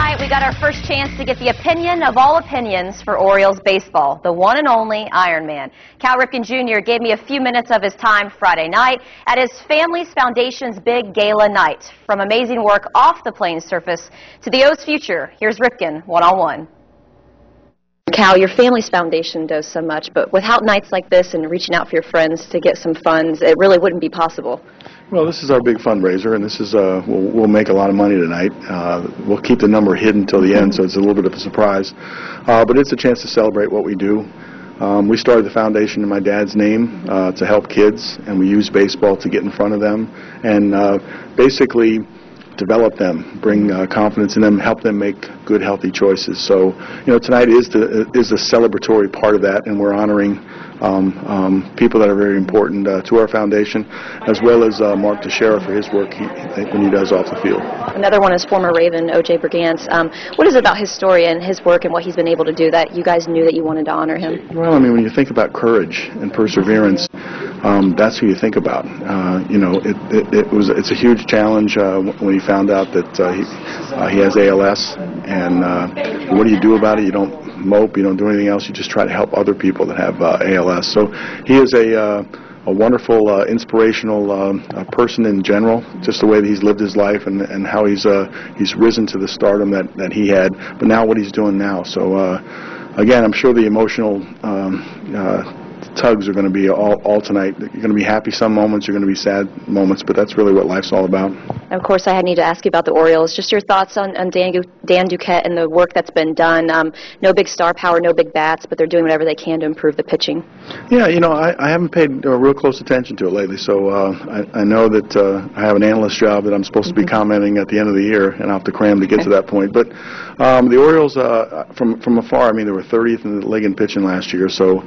night, we got our first chance to get the opinion of all opinions for Orioles baseball, the one and only Iron Man. Cal Ripken Jr. gave me a few minutes of his time Friday night at his family's foundation's big gala night. From amazing work off the playing surface to the O's future, here's Ripken one-on-one. Cal, your family's foundation does so much, but without nights like this and reaching out for your friends to get some funds, it really wouldn't be possible. Well, this is our big fundraiser, and this is we'll make a lot of money tonight. We'll keep the number hidden until the end, so it's a little bit of a surprise. But it's a chance to celebrate what we do. We started the foundation in my dad's name to help kids, and we use baseball to get in front of them and basically develop them, bring confidence in them, help them make good, healthy choices. So, tonight is the celebratory part of that, and we're honoring people that are very important to our foundation, as well as Mark Teixeira for his work when he does off the field. Another one is former Raven O.J. Brigance. What is it about his story and his work and what he's been able to do that you guys knew that you wanted to honor him? Well, I mean, when you think about courage and perseverance, that's who you think about. It's a huge challenge when he found out that he has ALS, and what do you do about it? You don't mope, you don't do anything else, you just try to help other people that have ALS. So he is a wonderful, inspirational person in general, just the way that he's lived his life and how he's risen to the stardom that he had, but now what he's doing now. So again, I'm sure the emotional tugs are going to be all tonight. You're going to be happy some moments, you're going to be sad moments, but that's really what life's all about. Of course, I need to ask you about the Orioles. Just your thoughts on Dan Duquette and the work that's been done. No big star power, no big bats, but they're doing whatever they can to improve the pitching. Yeah, I haven't paid real close attention to it lately, so I know that I have an analyst job that I'm supposed to be commenting at the end of the year, and I'll have to cram to get to that point. But the Orioles, from afar, I mean, they were 30th in the league in pitching last year, so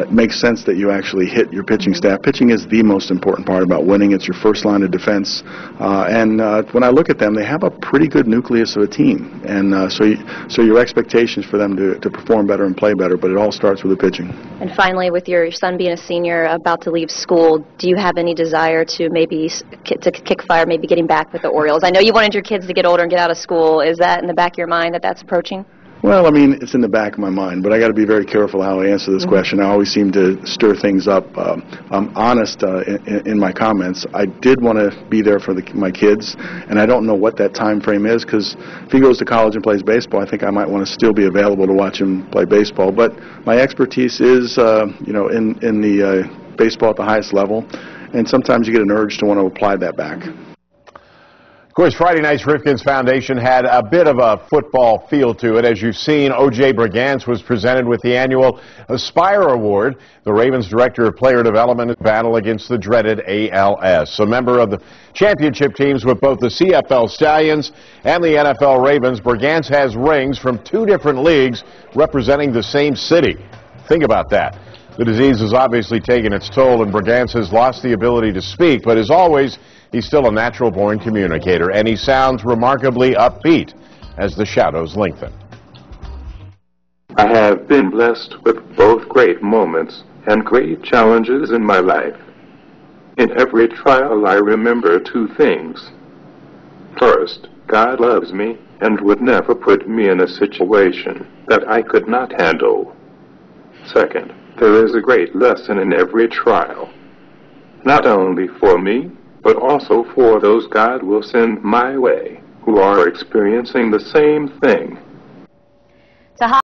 it makes sense that you actually hit your pitching staff. Pitching is the most important part about winning. It's your first line of defense. And when I look at them, they have a pretty good nucleus of a team. And so your expectations for them to perform better and play better, but it all starts with the pitching. And finally, with your son being a senior about to leave school, do you have any desire to maybe kick fire, maybe getting back with the Orioles? I know you wanted your kids to get older and get out of school. Is that in the back of your mind that that's approaching? Well, I mean, it's in the back of my mind, but I got to be very careful how I answer this question. I always seem to stir things up. I'm honest in my comments. I did want to be there for my kids, and I don't know what that time frame is, because if he goes to college and plays baseball, I think I might want to still be available to watch him play baseball. But my expertise is, in the baseball at the highest level, and sometimes you get an urge to want to apply that back. Of course, Friday night's Ripken's Foundation had a bit of a football feel to it. As you've seen, O.J. Brigance was presented with the annual Aspire Award, the Ravens Director of Player Development battle against the dreaded ALS. A member of the championship teams with both the CFL Stallions and the NFL Ravens, Brigance has rings from 2 different leagues representing the same city. Think about that. The disease has obviously taken its toll, and Brigance has lost the ability to speak, but as always, he's still a natural-born communicator, and he sounds remarkably upbeat as the shadows lengthen. I have been blessed with both great moments and great challenges in my life. In every trial, I remember 2 things. First, God loves me and would never put me in a situation that I could not handle. Second, there is a great lesson in every trial, not only for me, but also for those God will send my way who are experiencing the same thing